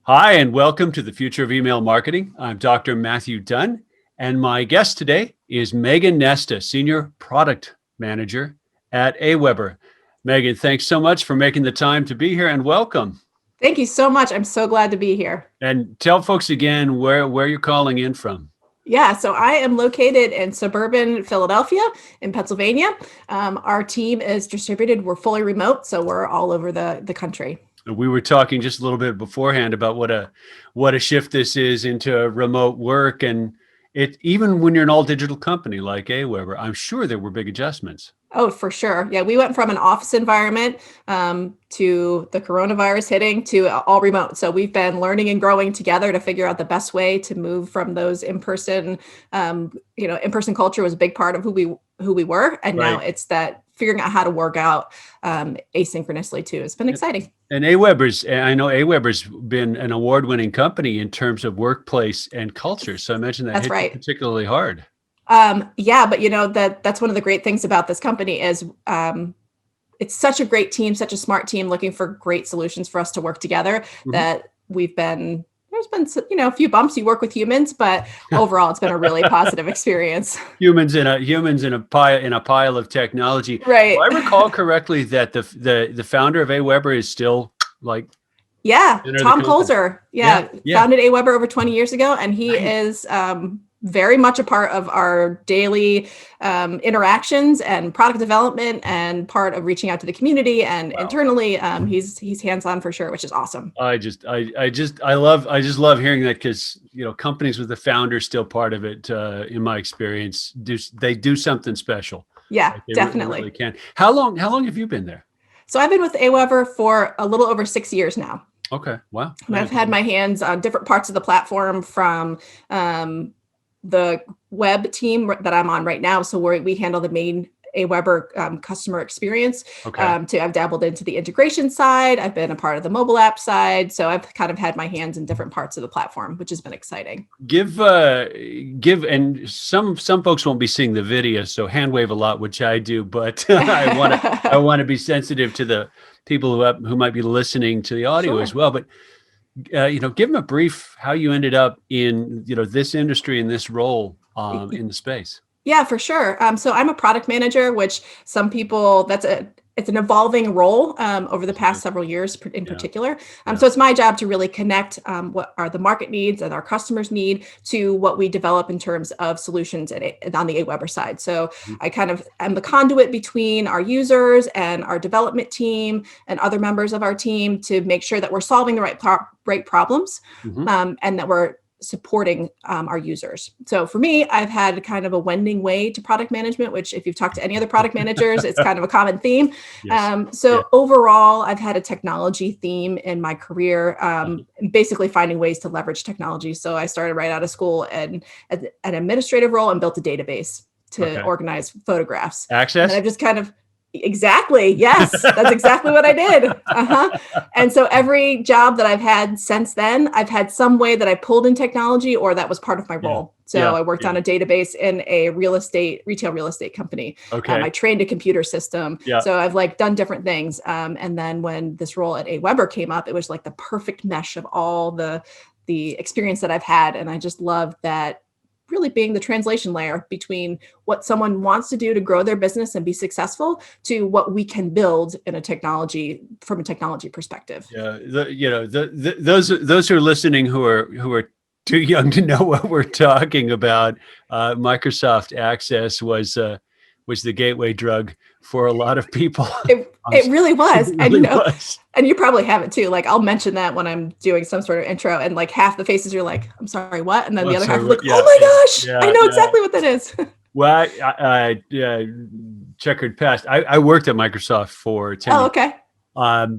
Hi, and welcome to the Future of Email Marketing. I'm Dr. Matthew Dunn, and my guest today is Meghan Nesta, Senior Product Manager at AWeber. Meghan, thanks so much for making the time to be here, and welcome. Thank you so much. I'm so glad to be here. And tell folks again where you're calling in from. Yeah, so I am located in suburban Philadelphia in Pennsylvania. Our team is distributed. We're fully remote, so we're all over the country. We were talking just a little bit beforehand about what a shift this is into remote work, and it even when you're an all digital company like AWeber, I'm sure there were big adjustments. Oh, for sure. Yeah, we went from an office environment to the coronavirus hitting to all remote. So we've been learning and growing together to figure out the best way to move from those in-person. In-person culture was a big part of who we were, and now it's that figuring out how to work out asynchronously too. It's been exciting. And I know AWeber's been an award-winning company in terms of workplace and culture. So I imagine that hit you particularly hard. Yeah, but that's one of the great things about this company is it's such a great team, such a smart team looking for great solutions for us to work together that there's been a few bumps. You work with humans, but overall it's been a really positive experience. Humans in a pile of technology. Right. Do I recall correctly that the founder of AWeber is still like Tom Colzer. Founded AWeber over 20 years ago, and he is very much a part of our daily interactions and product development, and part of reaching out to the community and internally. He's hands-on for sure, which is awesome. I just love hearing that, because companies with the founder still part of it, in my experience, they do something special. Yeah, like definitely. Really can. How long have you been there? So I've been with AWeber for a little over 6 years now. Okay, wow. And I've had my hands on different parts of the platform, from the web team that I'm on right now. So we handle the main AWeber customer experience. I've dabbled into the integration side. I've been a part of the mobile app side. So I've kind of had my hands in different parts of the platform, which has been exciting. And some folks won't be seeing the video, so hand wave a lot, which I do, but I want to be sensitive to the people who might be listening to the audio as well. But give them a brief how you ended up in this industry and this role in the space. Yeah, for sure. So I'm a product manager, which some people it's an evolving role over the past several years in particular. So it's my job to really connect what are the market needs and our customers need to what we develop in terms of solutions on the AWeber side. So I kind of am the conduit between our users and our development team and other members of our team to make sure that we're solving the right problems and that we're supporting our users. So for me, I've had kind of a wending way to product management, which if you've talked to any other product managers, it's kind of a common theme. Overall, I've had a technology theme in my career, basically finding ways to leverage technology. So I started right out of school and an administrative role and built a database to organize photographs. Access? And I've just kind of Exactly. Yes, that's exactly what I did. And so every job that I've had since then, I've had some way that I pulled in technology, or that was part of my role. So I worked on a database in a retail real estate company. I trained a computer system. So I've done different things. And then when this role at AWeber came up, it was like the perfect mesh of all the experience that I've had. And I just love that, really being the translation layer between what someone wants to do to grow their business and be successful to what we can build from a technology perspective. Those who are listening who are too young to know what we're talking about, Microsoft Access was the gateway drug for a lot of people. It really was. It really was. And you probably have it too. Like, I'll mention that when I'm doing some sort of intro, and like half the faces you're like, I'm sorry, what? And then the other half are like, oh my gosh, I know exactly what that is. Well, I checkered past. I worked at Microsoft for 10 years. Oh, okay.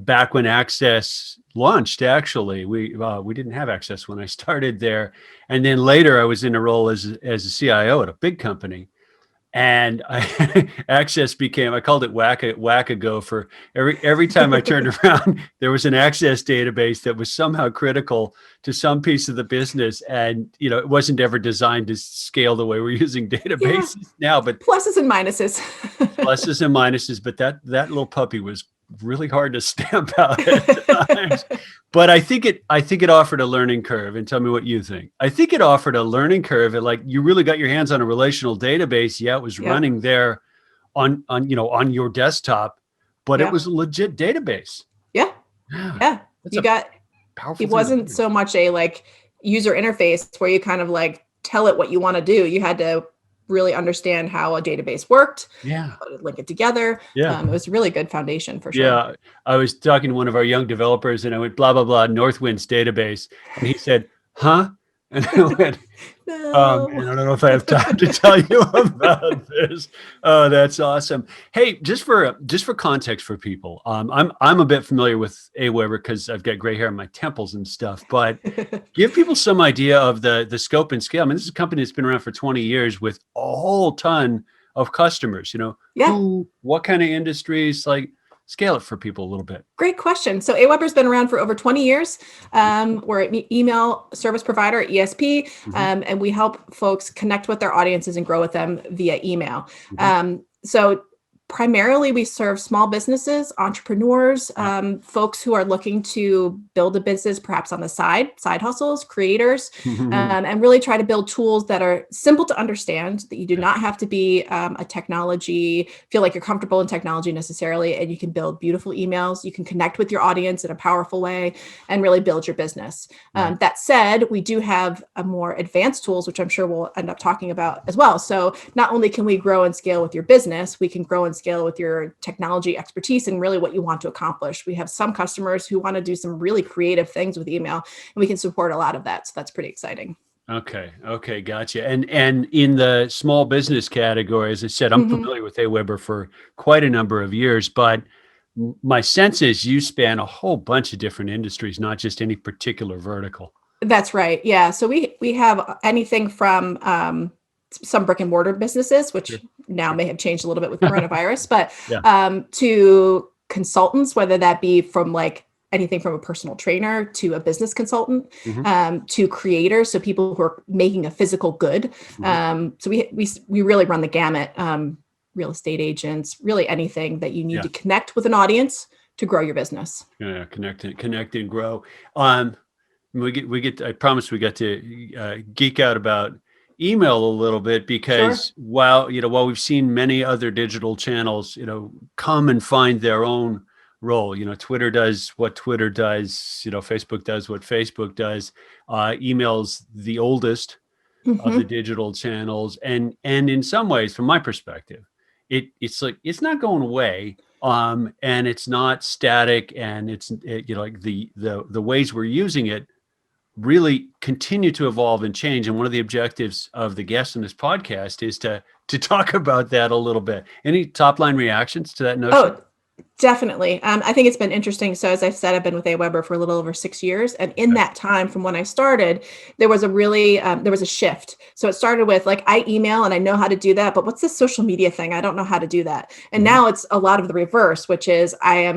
Back when Access launched, actually, we didn't have Access when I started there. And then later I was in a role as a CIO at a big company. And Access became, I called it whack-a-go, for every time I turned around, there was an Access database that was somehow critical to some piece of the business. And, it wasn't ever designed to scale the way we're using databases now, but pluses and minuses. But that little puppy was really hard to stamp out at times. But I think it offered a learning curve. And tell me what you think. I think it offered a learning curve. And like you really got your hands on a relational database. Yeah, it was Yep. running there on your desktop, but it Yep. was a legit database. Yeah. Yeah, Yeah. that's You a got, powerful it thing to wasn't learn. so much a like user interface where you kind of like tell it what you want to do. You had to really understand how a database worked, Yeah, how to link it together. yeah. It was a really good foundation for sure. Yeah, I was talking to one of our young developers and I went, blah, blah, blah, Northwind's database. And he said, huh? And I went, No. and I don't know if I have time to tell you about this. Oh, that's awesome. Hey, just for context for people, I'm a bit familiar with AWeber because I've got gray hair on my temples and stuff, but give people some idea of the scope and scale. I mean, this is a company that's been around for 20 years with a whole ton of customers, Yeah. what kind of industries, like scale it for people a little bit. Great question. So AWeber's been around for over 20 years. We're an email service provider, ESP, Mhm, and we help folks connect with their audiences and grow with them via email. mhm. So primarily we serve small businesses, entrepreneurs, Yeah. folks who are looking to build a business perhaps on the side hustles, creators, and really try to build tools that are simple to understand, that you do Yeah. not have to be a technology, feel like you're comfortable in technology necessarily, and you can build beautiful emails. You can connect with your audience in a powerful way and really build your business. Right. That said, we do have a more advanced tools, which I'm sure we'll end up talking about as well. So not only can we grow and scale with your business, we can grow and scale with your technology expertise and really what you want to accomplish. We have some customers who want to do some really creative things with email, and we can support a lot of that. So that's pretty exciting. Okay. Okay. Gotcha. And in the small business category, as I said, I'm Mhm. familiar with AWeber for quite a number of years, but my sense is you span a whole bunch of different industries, not just any particular vertical. That's right. Yeah. So we have anything from some brick and mortar businesses, which Sure. now Sure. may have changed a little bit with coronavirus, but Yeah. to consultants, whether that be from like anything from a personal trainer to a business consultant, Hmm. to creators, so people who are making a physical good. Hmm. So we really run the gamut. Real estate agents, really anything that you need Yeah. to connect with an audience to grow your business. Yeah. Connect and grow. Um, I promise we get to geek out about email a little bit Sure. because while we've seen many other digital channels, come and find their own role. Twitter does what Twitter does. Facebook does what Facebook does. Email's the oldest of the Hmm. digital channels, and in some ways, from my perspective, it's like it's not going away. And it's not static, and like the ways we're using it really continue to evolve and change. And one of the objectives of the guests in this podcast is to talk about that a little bit. Any top line reactions to that notion? Oh, definitely. I think it's been interesting. So as I've said, I've been with AWeber for a little over 6 years. And in Okay. that time from when I started, there was a shift. So it started with like, I email and I know how to do that, but what's this social media thing? I don't know how to do that. And Mhm. now it's a lot of the reverse, which is I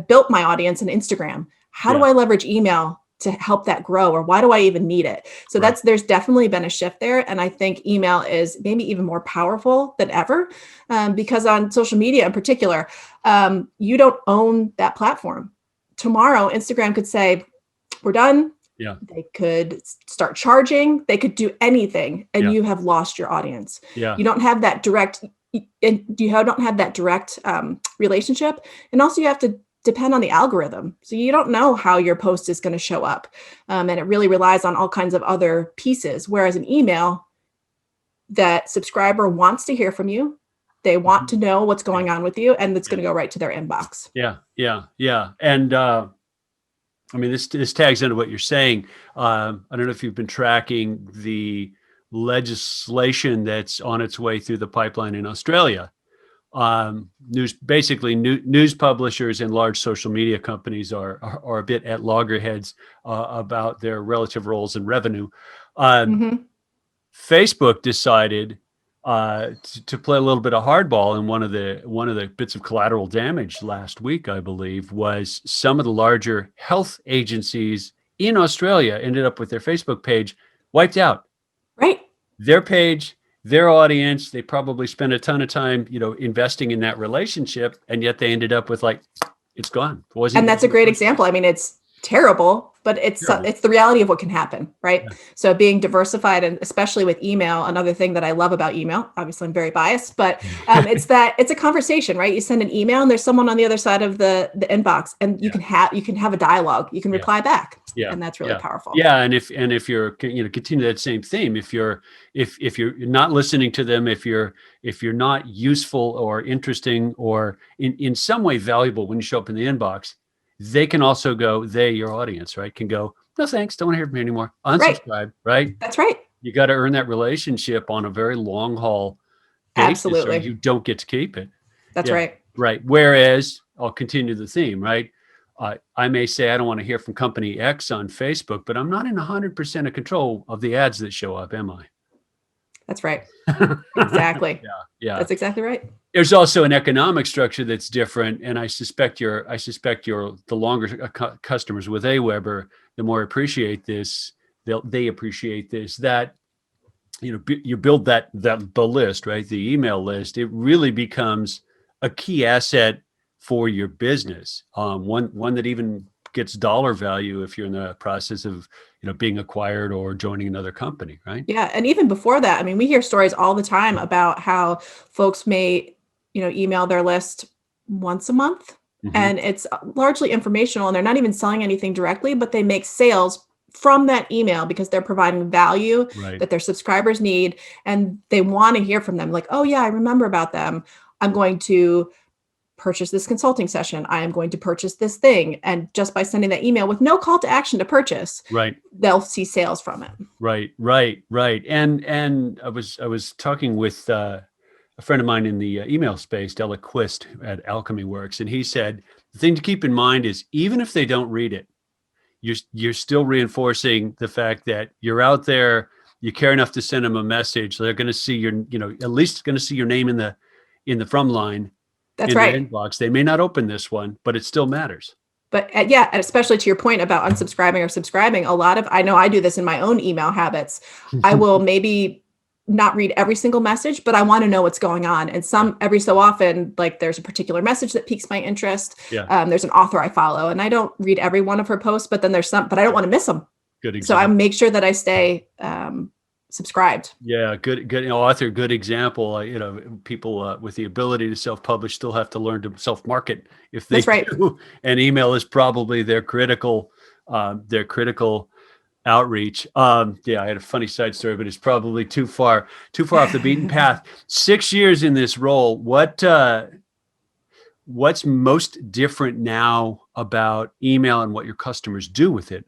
built my audience in Instagram. How do Yeah. I leverage email to help that grow, or why do I even need it? So Right. there's definitely been a shift there. And I think email is maybe even more powerful than ever, because on social media in particular, you don't own that platform. Tomorrow, Instagram could say, we're done. Yeah. They could start charging. They could do anything, and Yeah. you have lost your audience. Yeah. You don't have that direct, don't have that direct relationship, and also you have to depend on the algorithm. So you don't know how your post is going to show up, and it really relies on all kinds of other pieces. Whereas an email, that subscriber wants to hear from you. They want Mhm. to know what's Yeah. going on with you, and it's Yeah. going to go right to their inbox. Yeah. Yeah. Yeah. And I mean, this tags into what you're saying. I don't know if you've been tracking the legislation that's on its way through the pipeline in Australia. News publishers and large social media companies are a bit at loggerheads about their relative roles in revenue. Um, Hmm. Facebook decided to play a little bit of hardball, and one of the bits of collateral damage last week, I believe, was some of the larger health agencies in Australia ended up with their Facebook page wiped out. Right. Their page, their audience, they probably spent a ton of time, investing in that relationship, and yet they ended up with like it's gone. It And that's a wasn't the great first time. example. I mean, it's terrible, but Terrible. it's the reality of what can happen, right? Yeah. So being diversified, and especially with email, another thing that I love about email, obviously I'm very biased, but it's that it's a conversation, right? You send an email and there's someone on the other side of the inbox, and Yeah. you can have a dialogue, you can Yeah. reply back, Yeah. and that's really Yeah. powerful. Yeah. And if you're, continue that same theme, if you're not listening to them, if you're not useful or interesting or in some way valuable when you show up in the inbox, they can also go, your audience, right, can go, no thanks, don't want to hear from you anymore, Right. unsubscribe, right? That's right. You got to earn that relationship on a very long haul basis, or Absolutely. you don't get to keep it. That's Yeah, right. right. Whereas I'll continue the theme, right? I may say I don't want to hear from company X on Facebook, but I'm not in 100% of control of the ads that show up, am I? That's right. Yeah, Exactly. yeah. That's exactly right. There's also an economic structure that's different, and I suspect the longer customers with AWeber, the more appreciate this. They appreciate this, that you build the list, right? The email list. It really becomes a key asset for your business. One that even gets dollar value if you're in the process of being acquired or joining another company, right? Yeah, and even before that, I mean, we hear stories all the time about how folks may, email their list once a month, Hmm. and it's largely informational, and they're not even selling anything directly, but they make sales from that email because they're providing value Right. that their subscribers need, and they want to hear from them. Like, oh yeah, I remember about them. I'm going to purchase this consulting session. I am going to purchase this thing, and just by sending that email with no call to action to purchase, Right. they'll see sales from it. Right. And I was talking with a friend of mine in the email space, Della Quist at Alchemy Works, and he said the thing to keep in mind is even if they don't read it, you're still reinforcing the fact that you're out there. You care enough to send them a message. They're going to see at least going to see your name in the from line That's in their right. inbox. They may not open this one, but it still matters. But yeah, and especially to your point about unsubscribing or subscribing, I know I do this in my own email habits. I will maybe not read every single message, but I want to know what's going on. And Yeah. every so often, like there's a particular message that piques my interest. Yeah. There's an author I follow, and I don't read every one of her posts, but then there's some, but I don't want to miss them. Good So I example. make sure that I stay subscribed. Yeah, good author, good example. People with the ability to self-publish still have to learn to self-market if they That's right. do, and email is probably their critical outreach. Yeah, I had a funny side story, but it's probably too far off the beaten path. 6 years in this role, what's most different now about email and what your customers do with it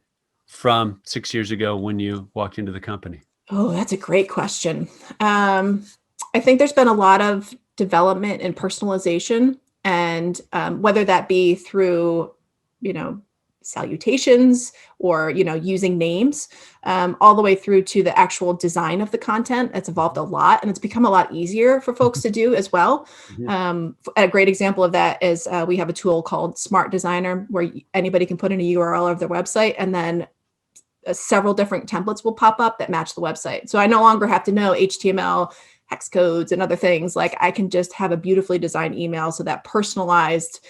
from 6 years ago when you walked into the company? Oh, that's a great question. I think there's been a lot of development and personalization, and whether that be through, you know, salutations or using names, all the way through to the actual design of the content. It's evolved a lot, and it's become a lot easier for folks to do as well. Mhm. A great example of that is we have a tool called Smart Designer, where anybody can put in a URL of their website, and then several different templates will pop up that match the website. So I no longer have to know HTML, hex codes, and other things. Like I can just have a beautifully designed email, so that personalized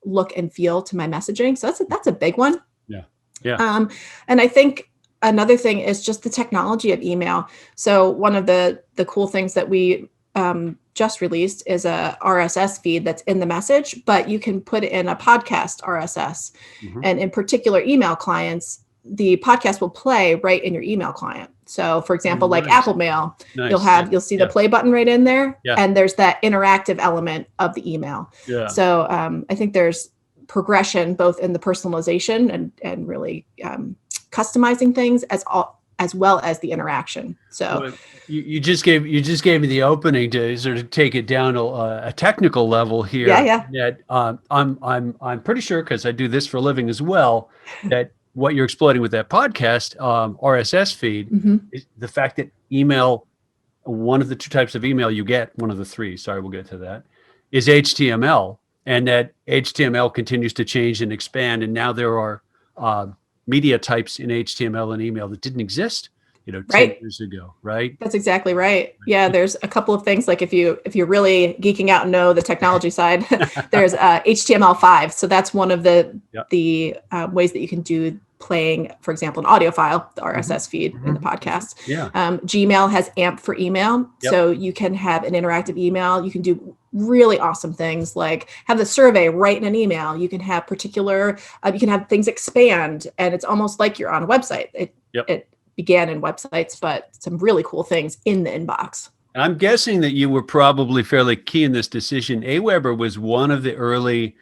look and feel to my messaging. So that's a big one. Yeah. Yeah. And I think another thing is just the technology of email. So one of the cool things that we just released is a RSS feed that's in the message, but you can put in a podcast RSS. Mhm. And in particular email clients, the podcast will play right in your email client. So for example, like Nice. Apple Mail, Nice. you'll see Yeah. the play button right in there, Yeah. and there's that interactive element of the email. Yeah. So I think there's progression both in the personalization and really customizing things as well as the interaction. So Well, you just gave me the opening to sort of take it down to a technical level here. yeah. That I'm pretty sure, because I do this for a living as well, that what you're exploiting with that podcast RSS feed Mhm. is the fact that email, one of the two types of email you get, one of the three, sorry, we'll get to that, is HTML, and that HTML continues to change and expand, and now there are media types in HTML and email that didn't exist 10 Right. years ago, right? That's exactly right. Yeah, there's a couple of things like if you're really geeking out and know the technology side, there's HTML5. So that's one of Yep. the ways that you can do playing, for example, an audio file, the Mhm. RSS feed in the podcast. Yeah. Gmail has AMP for email, Yep. so you can have an interactive email. You can do really awesome things like have the survey right in an email. You can have you can have things expand, and it's almost like you're on a website. Yep. It began in websites, but some really cool things in the inbox. I'm guessing that you were probably fairly key in this decision. AWeber was one of the earliest,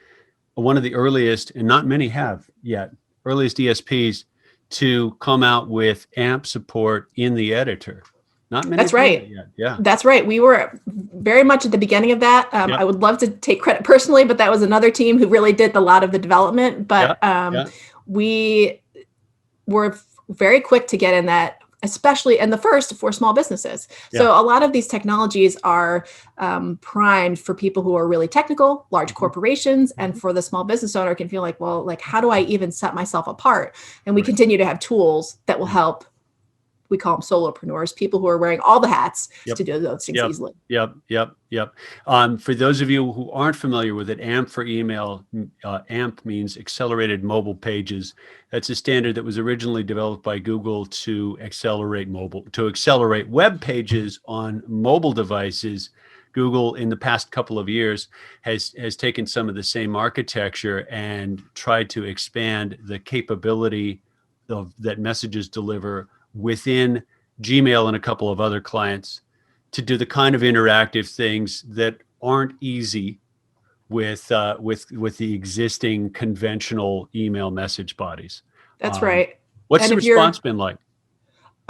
and not many have yet, earliest ESPs to come out with AMP support in the editor. Not many That's have done that right. yet. Yeah. That's right. We were very much at the beginning of that. Yep. I would love to take credit personally, but that was another team who really did a lot of the development. But Yeah. we were very quick to get in that, especially in the first for small businesses. Yeah. So a lot of these technologies are primed for people who are really technical, large corporations, and for the small business owner can feel like, well, like, how do I even set myself apart? And we Right. continue to have tools that will help. We call them solopreneurs, people who are wearing all the hats Yep. to do those things Yep. easily. Yep. For those of you who aren't familiar with it, AMP for email, AMP means accelerated mobile pages. That's a standard that was originally developed by Google to accelerate web pages on mobile devices. Google, in the past couple of years, has taken some of the same architecture and tried to expand the capability that messages deliver within Gmail and a couple of other clients to do the kind of interactive things that aren't easy with the existing conventional email message bodies. That's right. What's And the if you're, response been like?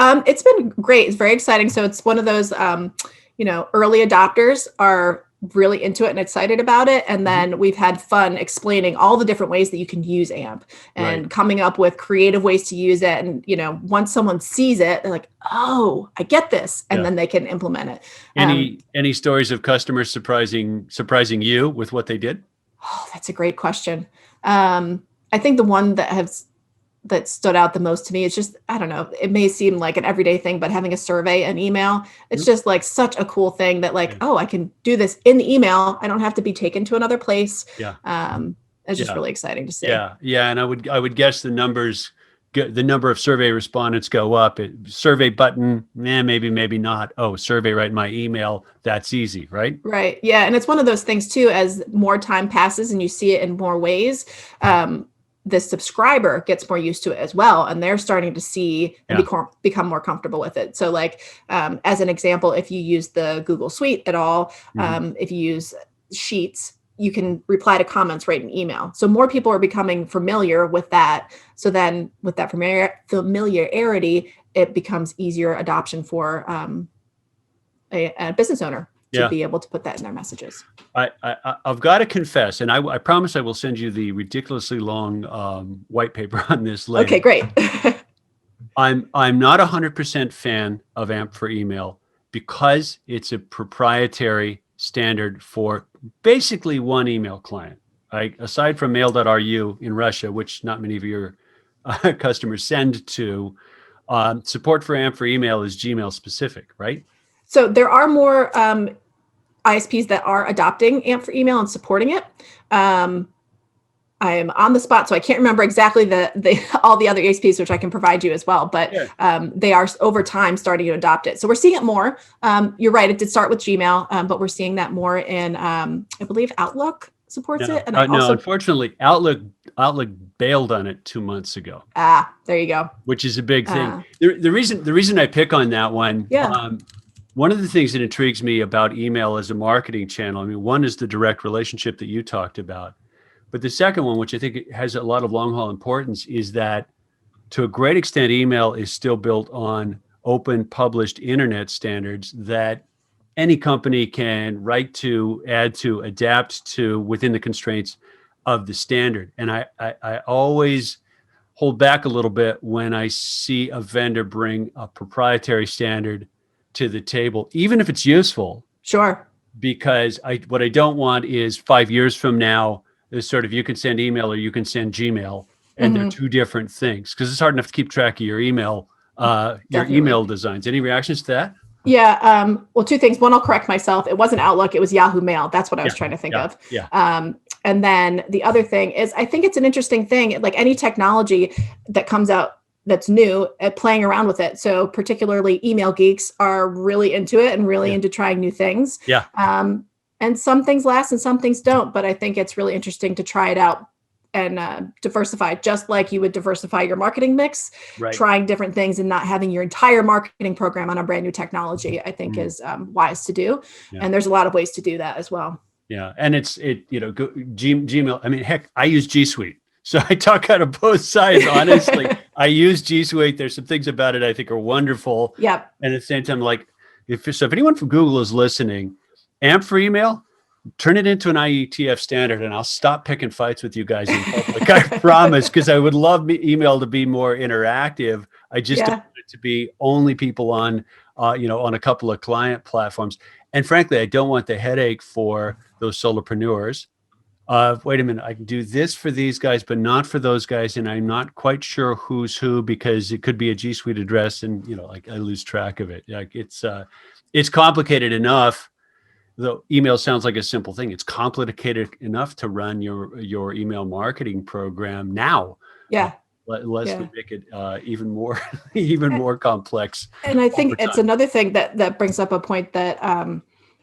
it's been great. It's very exciting. So it's one of those, early adopters are really into it and excited about it. And then we've had fun explaining all the different ways that you can use AMP and Right. coming up with creative ways to use it. And, once someone sees it, they're like, oh, I get this. And Yeah. then they can implement it. Any stories of customers surprising you with what they did? Oh, that's a great question. I think the one that stood out the most to me is just, I don't know, it may seem like an everyday thing, but having a survey, an email, it's just like such a cool thing that like, oh, I can do this in the email. I don't have to be taken to another place. Yeah. It's just Yeah. really exciting to see. Yeah. And I would guess the number of survey respondents go up. Survey button, maybe not. Oh, survey right in my email. That's easy, right? Right. Yeah. And it's one of those things too, as more time passes and you see it in more ways, the subscriber gets more used to it as well. And they're starting to see and become more comfortable with it. So like, as an example, if you use the Google Suite at all, if you use Sheets, you can reply to comments right in email. So more people are becoming familiar with that. So then with that familiarity, it becomes easier adoption for a business owner to be able to put that in their messages. I've got to confess, and I promise I will send you the ridiculously long white paper on this later. Okay, great. I'm not 100% fan of AMP for email because it's a proprietary standard for basically one email client. Aside from mail.ru in Russia, which not many of your customers send to, support for AMP for email is Gmail specific, right? So there are more ISPs that are adopting AMP for email and supporting it. I am on the spot, so I can't remember exactly all the other ISPs, which I can provide you as well. But they are over time starting to adopt it. So we're seeing it more. You're right; it did start with Gmail, but we're seeing that more in, I believe, Outlook supports it. And no, unfortunately, Outlook bailed on it 2 months ago. There you go. Which is a big thing. The reason I pick on that one. One of the things that intrigues me about email as a marketing channel, I mean, one is the direct relationship that you talked about. But the second one, which I think has a lot of long haul importance, is that to a great extent, email is still built on open, published internet standards that any company can write to, add to, adapt to within the constraints of the standard. And I always hold back a little bit when I see a vendor bring a proprietary standard to the table, even if it's useful. Sure. Because what I don't want is 5 years from now, this sort of you can send email or you can send Gmail, and they're two different things. Because it's hard enough to keep track of your email your Definitely. email designs. Any reactions to that? Yeah. Well, two things. One, I'll correct myself. It wasn't Outlook. It was Yahoo Mail. That's what I was Yeah, trying to think yeah, of. yeah. And then the other thing is, I think it's an interesting thing. Like any technology that comes out that's new, at playing around with it. So particularly email geeks are really into it and really Yeah. into trying new things. Yeah. And some things last and some things don't. But I think it's really interesting to try it out and diversify, just like you would diversify your marketing mix. Right. Trying different things and not having your entire marketing program on a brand new technology, I think is wise to do. Yeah. And there's a lot of ways to do that as well. Yeah. And Gmail. I mean, heck, I use G Suite. So I talk out of both sides, honestly. I use G Suite. There's some things about it I think are wonderful. Yep. And at the same time, like, if anyone from Google is listening, AMP for email, turn it into an IETF standard, and I'll stop picking fights with you guys in public. I promise, because I would love email to be more interactive. I just don't want it to be only people on, on a couple of client platforms. And frankly, I don't want the headache for those solopreneurs. Wait a minute, I can do this for these guys, but not for those guys, and I'm not quite sure who's who because it could be a G Suite address, and like I lose track of it. Like it's complicated enough. The email sounds like a simple thing. It's complicated enough to run your email marketing program now. Yeah. Let's make it even more complex. And I think it's another thing that brings up a point that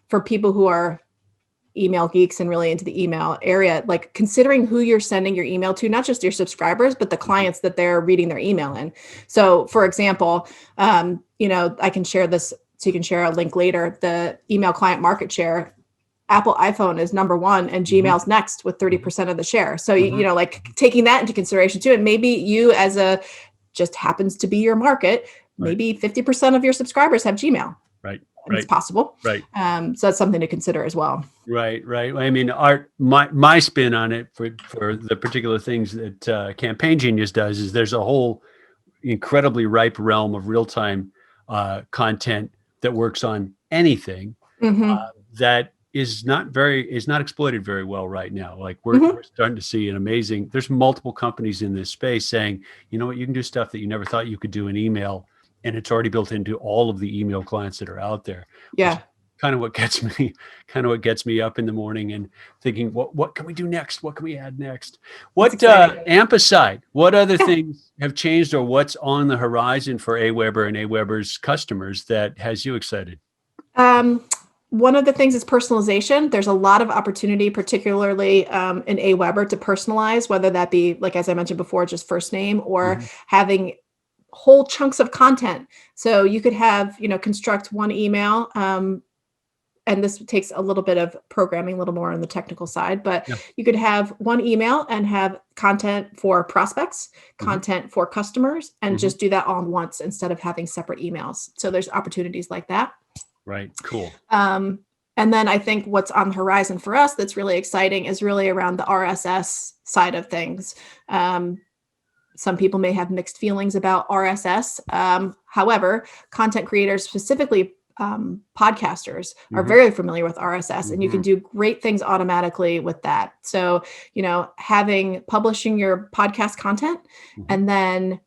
for people who are email geeks and really into the email area, like considering who you're sending your email to, not just your subscribers, but the clients that they're reading their email in. So for example, I can share this, so you can share a link later. The email client market share, Apple iPhone is number one and Gmail's next with 30% of the share. So, like taking that into consideration too, and maybe you just happens to be your market, maybe 50% of your subscribers have Gmail. Right. It's possible. Right. So that's something to consider as well. Right. I mean, my spin on it for the particular things that Campaign Genius does is there's a whole incredibly ripe realm of real-time content that works on anything that is not exploited very well right now. Like we're starting to see there's multiple companies in this space saying, you know what, you can do stuff that you never thought you could do in email. And it's already built into all of the email clients that are out there. Yeah. Kind of what gets me up in the morning and thinking, what can we do next? What can we add next? What AMP aside, what other things have changed or what's on the horizon for AWeber and AWeber's customers that has you excited? One of the things is personalization. There's a lot of opportunity, particularly in AWeber, to personalize, whether that be, like, as I mentioned before, just first name or having whole chunks of content. So you could have, construct one email. And this takes a little bit of programming, a little more on the technical side, but you could have one email and have content for prospects, content for customers, and just do that all at once instead of having separate emails. So there's opportunities like that. Right. Cool. And then I think what's on the horizon for us that's really exciting is really around the RSS side of things. Some people may have mixed feelings about RSS. However, content creators, specifically podcasters, are very familiar with RSS, and you can do great things automatically with that. So, publishing your podcast content and then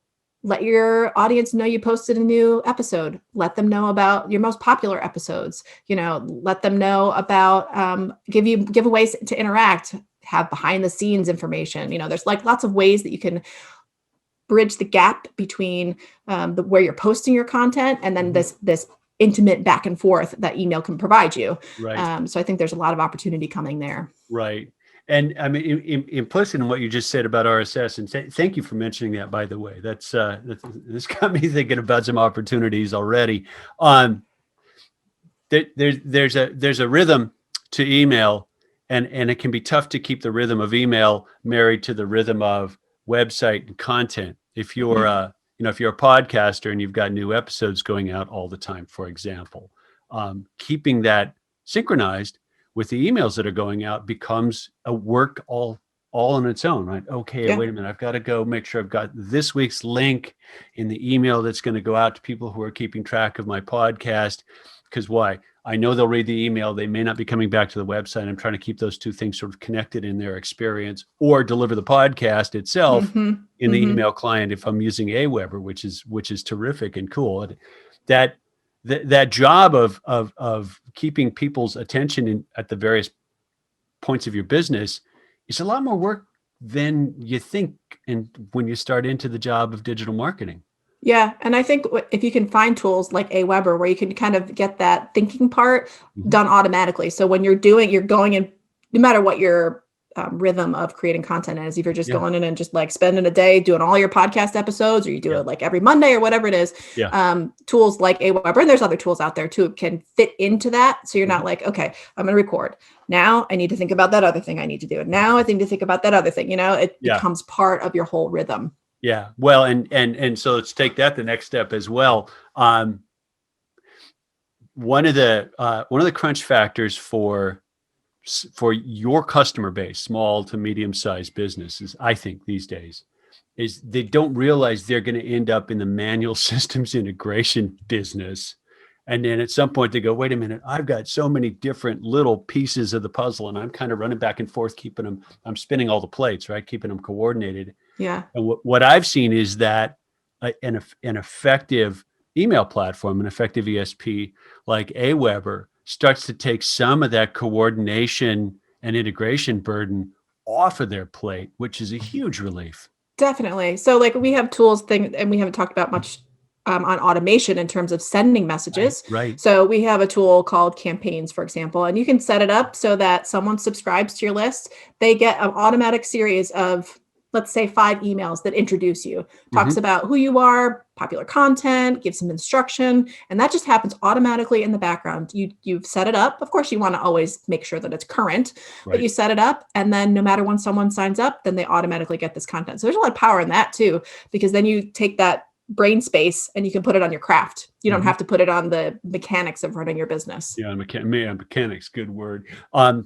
let your audience know you posted a new episode. Let them know about your most popular episodes. Let them know about give you giveaways to interact, have behind the scenes information. There's like lots of ways that you can bridge the gap between where you're posting your content and then this intimate back and forth that email can provide you. Right. So I think there's a lot of opportunity coming there. Right. And I mean, implicit in what you just said about RSS, and thank you for mentioning that, by the way. This got me thinking about some opportunities already. There's a rhythm to email, and it can be tough to keep the rhythm of email married to the rhythm of website and content. If you're if you're a podcaster and you've got new episodes going out all the time, for example, keeping that synchronized with the emails that are going out becomes a work all all on its own, right? Okay, Yeah. wait a minute. I've got to go make sure I've got this week's link in the email that's going to go out to people who are keeping track of my podcast. Because why? I know they'll read the email. They may not be coming back to the website. I'm trying to keep those two things sort of connected in their experience, or deliver the podcast itself in the email client if I'm using AWeber, which is terrific and cool. That job of keeping people's attention at the various points of your business is a lot more work than you think, and when you start into the job of digital marketing. Yeah. And I think if you can find tools like AWeber where you can kind of get that thinking part done automatically. So when you're going in, no matter what your rhythm of creating content is, if you're just going in and just like spending a day doing all your podcast episodes, or you do it like every Monday or whatever it is, tools like AWeber, and there's other tools out there too, can fit into that. So you're not like, okay, I'm going to record. Now I need to think about that other thing I need to do. And now I need to think about that other thing. It becomes part of your whole rhythm. Yeah. Well, and so let's take that the next step as well. One of the crunch factors for your customer base, small to medium-sized businesses, I think these days, is they don't realize they're going to end up in the manual systems integration business. And then at some point they go, wait a minute, I've got so many different little pieces of the puzzle, and I'm kind of running back and forth, I'm spinning all the plates, right? Keeping them coordinated. Yeah. And what I've seen is that an effective email platform, an effective ESP like AWeber, starts to take some of that coordination and integration burden off of their plate, which is a huge relief. Definitely. So like we have tools and we haven't talked about much on automation in terms of sending messages. Right. So we have a tool called Campaigns, for example, and you can set it up so that someone subscribes to your list. They get an automatic series of, let's say, 5 emails that introduce you, talks about who you are, popular content, gives some instruction, and that just happens automatically in the background. You've set it up. Of course, you want to always make sure that it's current, but you set it up, and then no matter when someone signs up, then they automatically get this content. So there's a lot of power in that too, because then you take that brain space and you can put it on your craft. You don't have to put it on the mechanics of running your business. Yeah, mechanics, good word.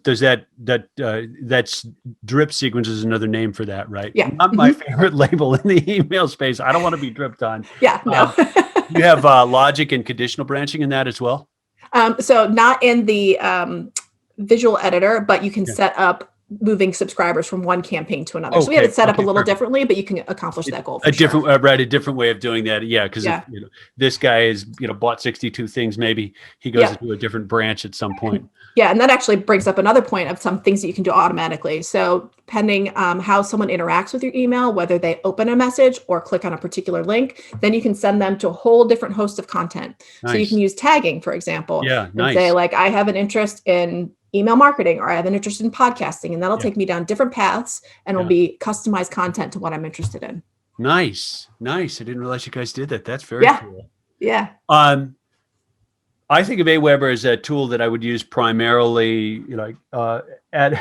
Does that's drip sequence is another name for that, right? Yeah. Not my favorite label in the email space. I don't want to be dripped on. Yeah, no. You have logic and conditional branching in that as well? So not in the visual editor, but you can set up moving subscribers from one campaign to another. So we have it set up a little differently, but you can accomplish that goal. A different way of doing that. Yeah. Cause if, this guy is, bought 62 things, maybe he goes into a different branch at some point. Yeah. And that actually brings up another point of some things that you can do automatically. So depending how someone interacts with your email, whether they open a message or click on a particular link, then you can send them to a whole different host of content. Nice. So you can use tagging, for example, and say like, I have an interest in email marketing, or I have an interest in podcasting, and that'll take me down different paths, and it'll be customized content to what I'm interested in. Nice. I didn't realize you guys did that. That's very cool. Yeah. I think of AWeber as a tool that I would use primarily, at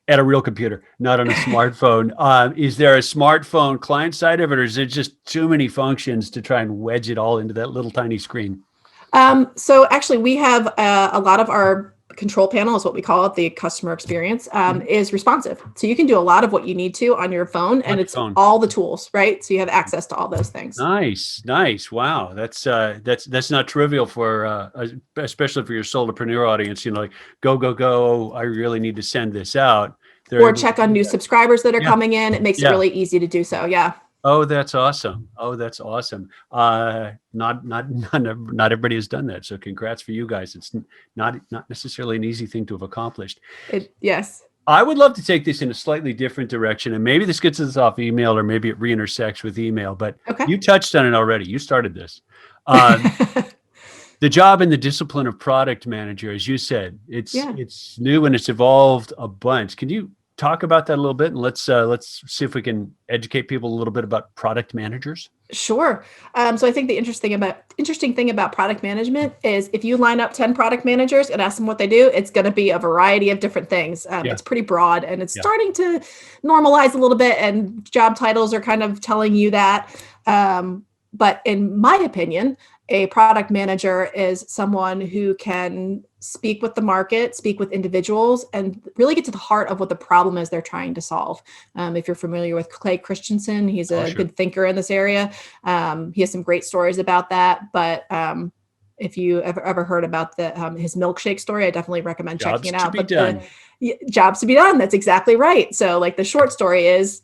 a real computer, not on a smartphone. Is there a smartphone client side of it, or is it just too many functions to try and wedge it all into that little tiny screen? So actually we have a lot of our control panel, is what we call it, the customer experience, is responsive. So you can do a lot of what you need to on your phone, and it's all the tools, right? So you have access to all those things. Nice. Wow. That's not trivial for, especially for your solopreneur audience, like go. I really need to send this out. Or check on new subscribers that are coming in. It makes it really easy to do so. Yeah. Oh, that's awesome. Not everybody has done that. So congrats for you guys. It's not necessarily an easy thing to have accomplished. Yes. I would love to take this in a slightly different direction, and maybe this gets us off email, or maybe it reintersects with email, but you touched on it already. You started this. The job and the discipline of product manager, as you said, it's new and it's evolved a bunch. Can you talk about that a little bit, and let's see if we can educate people a little bit about product managers? Sure. So I think the interesting thing about product management is if you line up 10 product managers and ask them what they do, it's going to be a variety of different things. It's pretty broad, and it's starting to normalize a little bit, and job titles are kind of telling you that. But in my opinion, a product manager is someone who can speak with the market, speak with individuals, and really get to the heart of what the problem is they're trying to solve. If you're familiar with Clay Christensen, he's a sure. good thinker in this area. He has some great stories about that. But if you ever heard about his milkshake story, I definitely recommend checking it out. Jobs to be done. Jobs to be done. That's exactly right. So like the short story is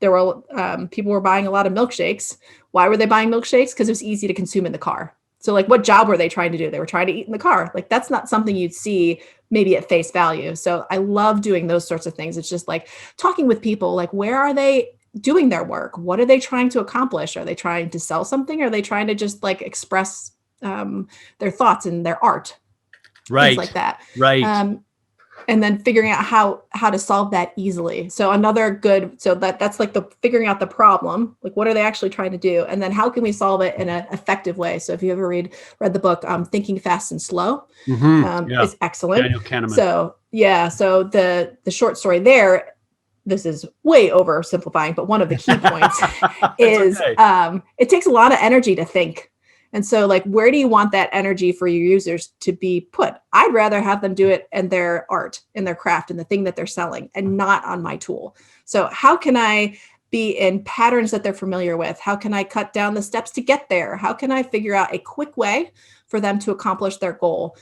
there were people were buying a lot of milkshakes. Why were they buying milkshakes? Because it was easy to consume in the car. So like what job were they trying to do? They were trying to eat in the car. Like that's not something you'd see maybe at face value. So I love doing those sorts of things. It's just like talking with people, like where are they doing their work? What are they trying to accomplish? Are they trying to sell something? Or are they trying to just like express their thoughts and their art? Right. Things like that. Right. And then figuring out how to solve that easily. So that's like the figuring out the problem, like what are they actually trying to do, and then how can we solve it in an effective way. So if you ever read the book Thinking Fast and Slow, it's excellent. Daniel Kahneman. So the short story there, this is way oversimplifying, but one of the key points is it takes a lot of energy to think. And so like, where do you want that energy for your users to be put? I'd rather have them do it in their art, in their craft, in the thing that they're selling, and not on my tool. So how can I be in patterns that they're familiar with? How can I cut down the steps to get there? How can I figure out a quick way for them to accomplish their goal?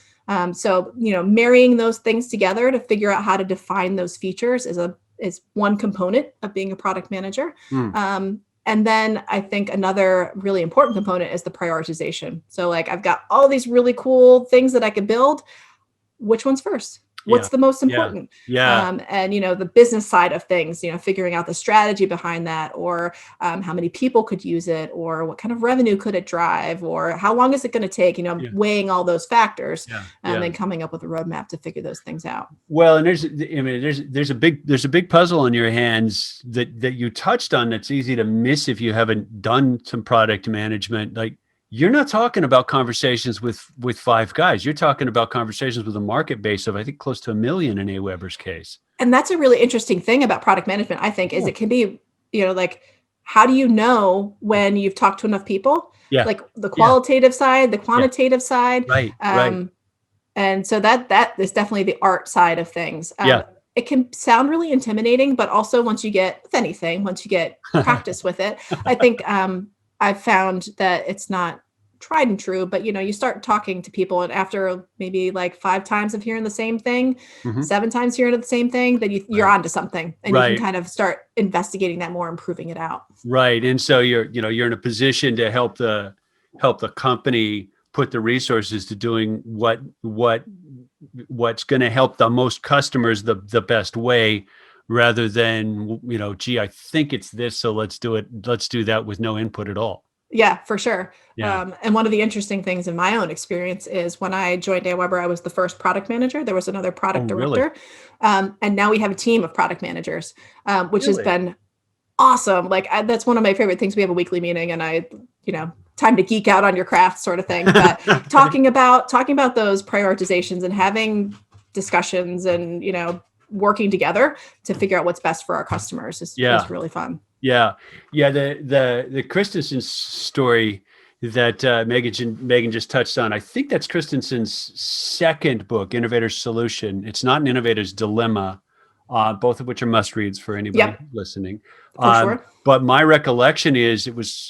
So, marrying those things together to figure out how to define those features is one component of being a product manager. And then I think another really important component is the prioritization. So like I've got all these really cool things that I could build. Which one's first? What's the most important? And, the business side of things, figuring out the strategy behind that, or how many people could use it, or what kind of revenue could it drive, or how long is it going to take, weighing all those factors and coming up with a roadmap to figure those things out. Well, and there's a big puzzle in your hands that you touched on that's easy to miss if you haven't done some product management. Like, you're not talking about conversations with 5 guys. You're talking about conversations with a market base of, I think, close to 1 million in AWeber's case. And that's a really interesting thing about product management, I think, is it can be, like, how do you know when you've talked to enough people? Like the qualitative side, the quantitative side. Right. And so that is definitely the art side of things. It can sound really intimidating, but also once you get practice with it, I think I've found that it's not tried and true, but you start talking to people, and after maybe like 5 times of hearing the same thing, 7 times hearing the same thing, then you're onto something, and you can kind of start investigating that more and proving it out. Right. And so you're in a position to help the company put the resources to doing what's going to help the most customers the best way, rather than, gee, I think it's this, so let's do it. Let's do that with no input at all. Yeah, for sure. And one of the interesting things in my own experience is when I joined AWeber, I was the first product manager. There was another product director. Really? And now we have a team of product managers, which has been awesome. Like that's one of my favorite things. We have a weekly meeting, and time to geek out on your craft sort of thing. But talking about those prioritizations and having discussions and, working together to figure out what's best for our customers is really fun. Yeah. The Christensen story that Meghan just touched on, I think that's Christensen's second book, Innovator's Solution. It's not an Innovator's Dilemma, both of which are must reads for anybody listening. For sure. But my recollection is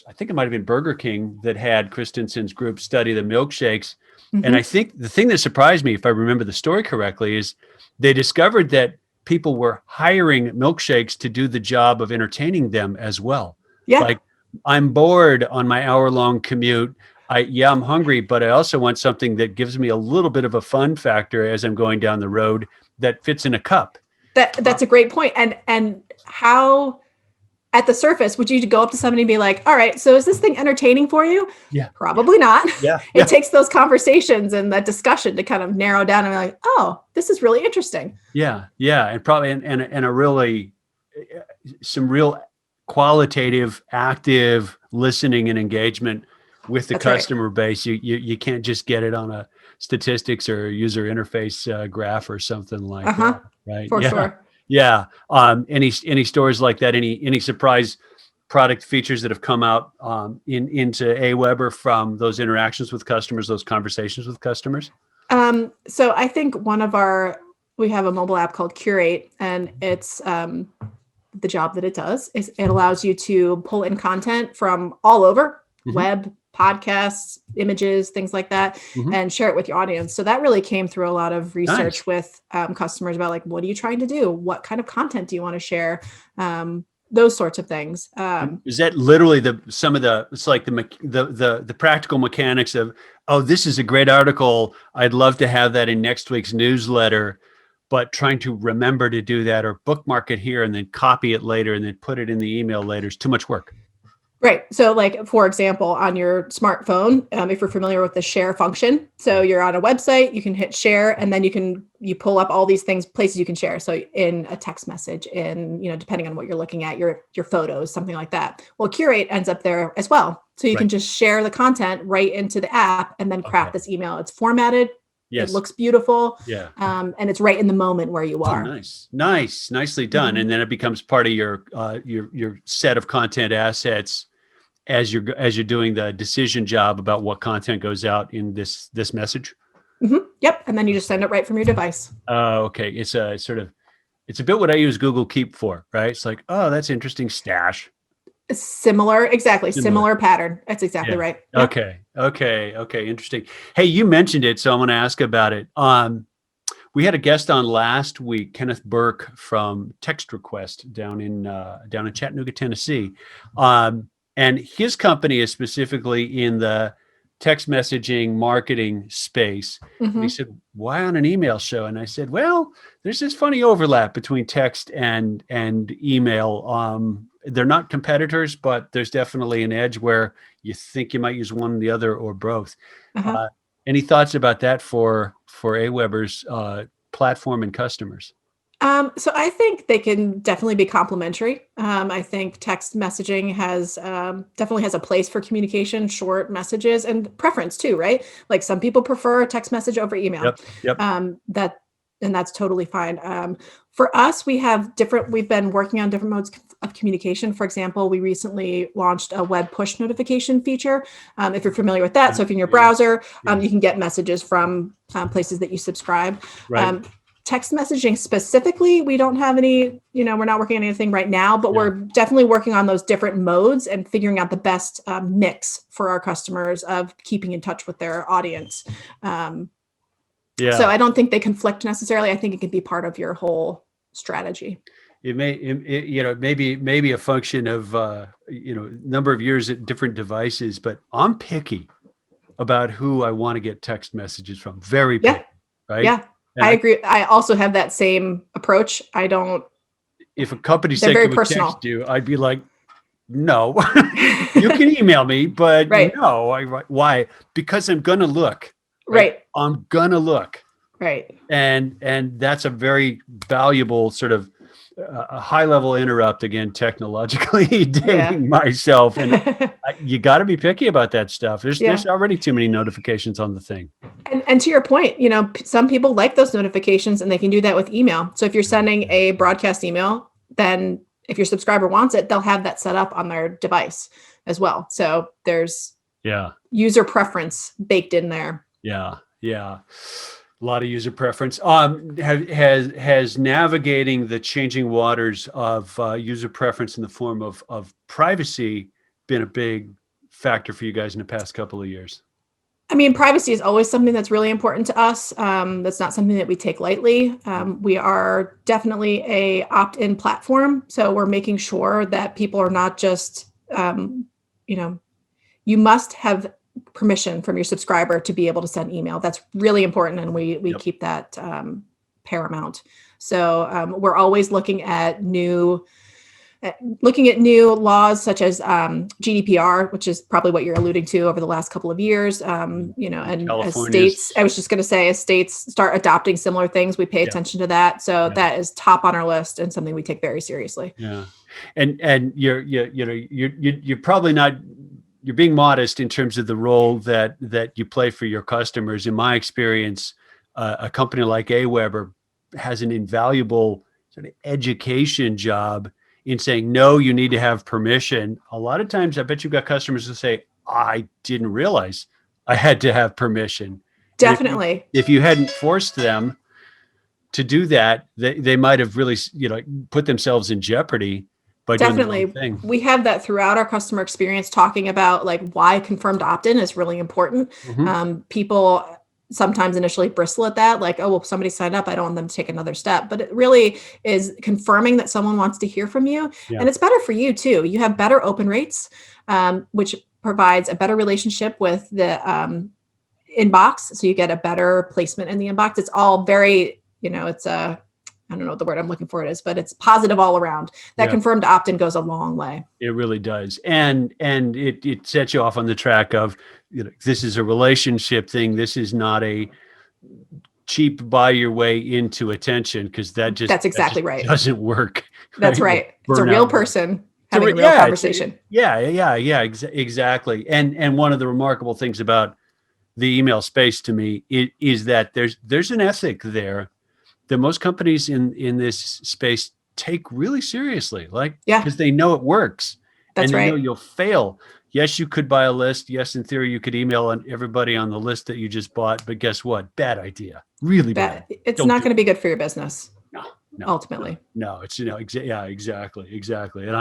I think it might have been Burger King that had Christensen's group study the milkshakes. And I think the thing that surprised me, if I remember the story correctly, is they discovered that people were hiring milkshakes to do the job of entertaining them as well. Yeah. Like, I'm bored on my hour-long commute. I'm hungry, but I also want something that gives me a little bit of a fun factor as I'm going down the road that fits in a cup. That's a great point. And how, at the surface, would you go up to somebody and be like, all right, so is this thing entertaining for you? Yeah. Probably not. Yeah. It takes those conversations and that discussion to kind of narrow down and be like, oh, this is really interesting. Yeah. And probably, and a really, some real qualitative, active listening and engagement with the customer base. You can't just get it on a statistics or user interface graph or something like that. Right. For sure. Yeah. Any stories like that? Any surprise product features that have come out into AWeber from those interactions with customers, those conversations with customers? So I think we have a mobile app called Curate, and it's the job that it does is it allows you to pull in content from all over, web, podcasts, images, things like that, and share it with your audience. So that really came through a lot of research with customers about, like, what are you trying to do? What kind of content do you want to share? Those sorts of things. Is that literally it's like the practical mechanics of, oh, this is a great article, I'd love to have that in next week's newsletter, but trying to remember to do that or bookmark it here and then copy it later and then put it in the email later is too much work. Right. So, like, for example, on your smartphone, if you're familiar with the share function, so you're on a website, you can hit share, and then you pull up all these places you can share. So in a text message, depending on what you're looking at, your photos, something like that. Well, Curate ends up there as well. So you can just share the content right into the app and then craft this email. It's formatted. Yes. It looks beautiful. Yeah. And it's right in the moment where you are. Nicely done. And then it becomes part of your set of content assets as you're doing the decision job about what content goes out in this message. Yep. And then you just send it right from your device. Okay. It's a bit what I use Google Keep for, right? It's like, oh, that's interesting. Stash. Similar pattern. That's exactly right. Yep. Okay. Interesting. Hey, you mentioned it, so I'm going to ask about it. We had a guest on last week, Kenneth Burke from Text Request down in Chattanooga, Tennessee. And his company is specifically in the text messaging marketing space. And he said, why on an email show? And I said, well, there's this funny overlap between text and email. They're not competitors, but there's definitely an edge where you think you might use one or the other or both. Any thoughts about that for AWeber's platform and customers? So I think they can definitely be complementary. I think text messaging definitely has a place for communication, short messages, and preference too, right? Like, some people prefer a text message over email. Yep. And that's totally fine. For us, we've been working on different modes of communication. For example, we recently launched a web push notification feature. If you're familiar with that, so if you're in your browser, you can get messages from places that you subscribe. Right. Text messaging specifically, we don't have any, we're not working on anything right now, but we're definitely working on those different modes and figuring out the best mix for our customers of keeping in touch with their audience. So I don't think they conflict necessarily. I think it can be part of your whole strategy. It maybe a function of, number of years at different devices, but I'm picky about who I want to get text messages from. Very picky, right? Yeah. I agree. I also have that same approach. If a company said, "Can we text you?" I'd be like, "No, you can email me, but no." Why? Because I'm gonna look. Right. I'm gonna look. Right. And that's a very valuable sort of a high level interrupt, again, technologically dating myself. And you got to be picky about that stuff. There's already too many notifications on the thing. And to your point, some people like those notifications, and they can do that with email. So if you're sending a broadcast email, then if your subscriber wants it, they'll have that set up on their device as well. So there's user preference baked in there. Yeah. A lot of user preference. Has navigating the changing waters of user preference in the form of privacy been a big factor for you guys in the past couple of years? I mean, privacy is always something that's really important to us. That's not something that we take lightly. We are definitely a opt-in platform, so we're making sure that people are not just, you must have permission from your subscriber to be able to send email. That's really important, and we keep that paramount. So we're always looking at new laws such as GDPR, which is probably what you're alluding to over the last couple of years. And as states, I was just going to say, as states start adopting similar things, we pay attention to that. So that is top on our list and something we take very seriously. Yeah, and you're probably not. You're being modest in terms of the role that you play for your customers. In my experience, a company like AWeber has an invaluable sort of education job in saying, no, you need to have permission. A lot of times, I bet you've got customers who say, I didn't realize I had to have permission. And Definitely. if you hadn't forced them to do that, they might have really, put themselves in jeopardy by doing the wrong Definitely. thing. We have that throughout our customer experience, talking about like why confirmed opt-in is really important. People sometimes initially bristle at that, like, oh, well, somebody signed up, I don't want them to take another step. But it really is confirming that someone wants to hear from you. Yeah. And it's better for you too. You have better open rates, which provides a better relationship with the inbox. So you get a better placement in the inbox. It's all very, it's I don't know what the word I'm looking for it is, but it's positive all around. That confirmed opt-in goes a long way. It really does. And it sets you off on the track of, this is a relationship thing. This is not a cheap buy your way into attention, because that's exactly right. Doesn't work. That's right. It's a real person having a real conversation. Exactly. And one of the remarkable things about the email space to me is that there's an ethic there that most companies in this space take really seriously, because they know it works. That's and they right. know you'll fail. Yes, you could buy a list. Yes, in theory, you could email everybody on the list that you just bought. But guess what? Bad idea. Really bad. It's not going to be good for your business. No, ultimately. No, it's exactly. And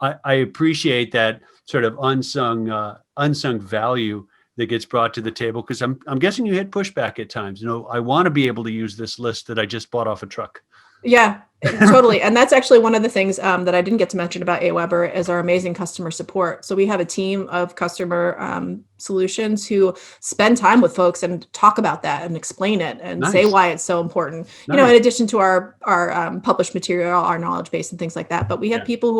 I appreciate that sort of unsung value that gets brought to the table, because I'm guessing you hit pushback at times. I want to be able to use this list that I just bought off a truck. Yeah, totally. And that's actually one of the things that I didn't get to mention about AWeber is our amazing customer support. So we have a team of customer solutions who spend time with folks and talk about that and explain it and say why it's so important. In addition to our published material, our knowledge base and things like that. But we have people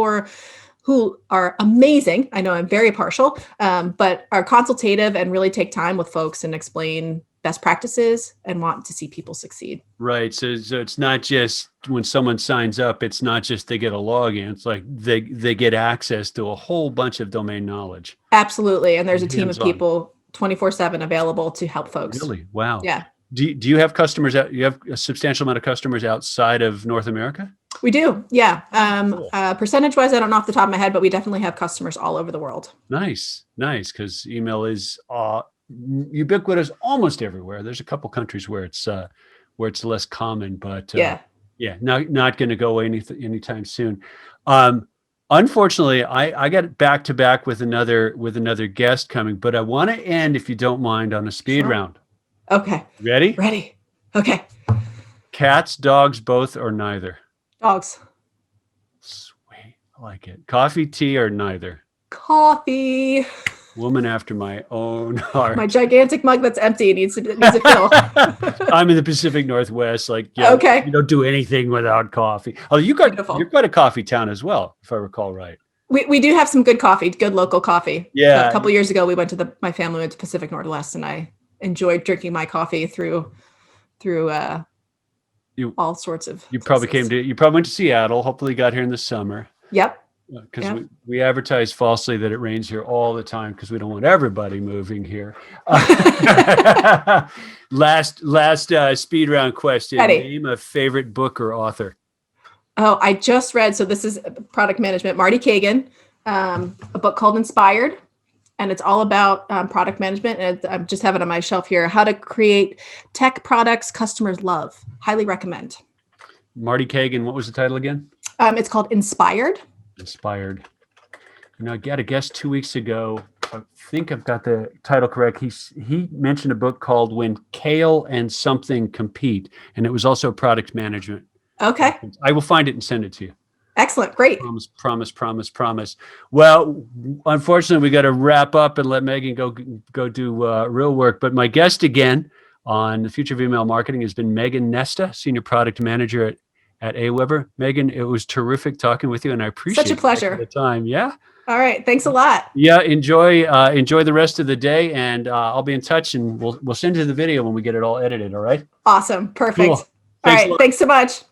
who are amazing. I know I'm very partial, but are consultative and really take time with folks and explain best practices and want to see people succeed. Right. So it's not just when someone signs up, it's not just they get a login. It's like they get access to a whole bunch of domain knowledge. Absolutely. And there's a team of people 24/7 available to help folks. Really? Wow. Yeah. Do you have customers you have a substantial amount of customers outside of North America? We do. Yeah. Percentage wise, I don't know off the top of my head, but we definitely have customers all over the world. Nice. Because email is ubiquitous almost everywhere. There's a couple countries where it's less common, but not going to go anytime soon. Unfortunately, I got back to back with another guest coming, but I want to end, if you don't mind, on a speed round. Okay. Ready? Okay. Cats, dogs, both, or neither? Dogs. Sweet. I like it. Coffee, tea, or neither? Coffee. Woman after my own heart. My gigantic mug that's empty needs a fill. I'm in the Pacific Northwest. You don't do anything without coffee. Oh, you're quite a coffee town as well, if I recall right. We do have some good coffee, good local coffee. Yeah. A couple years ago, my family went to Pacific Northwest, and I enjoyed drinking my coffee through all sorts of. You probably went to Seattle. Hopefully, got here in the summer. Yep. Because we advertise falsely that it rains here all the time because we don't want everybody moving here. Last speed round question. Ready. Name a favorite book or author. Oh, I just read. So this is product management. Marty Kagan, a book called Inspired, and it's all about product management. And I just have it on my shelf here. How to create tech products customers love. Highly recommend. Marty Kagan. What was the title again? It's called Inspired. I got a guest 2 weeks ago. I think I've got the title correct. He mentioned a book called When Kale and Something Compete, and it was also product management. Okay. I will find it and send it to you. Excellent. Great. Promise. Well, unfortunately, we got to wrap up and let Meghan go do real work. But my guest again on the Future of Email Marketing has been Meghan Nesta, Senior Product Manager at AWeber. Meghan, it was terrific talking with you, and I appreciate such a pleasure. The time. Yeah. All right. Thanks a lot. Yeah. Enjoy the rest of the day, and I'll be in touch, and we'll send you the video when we get it all edited. All right. Awesome. Perfect. Cool. All right. Thanks so much.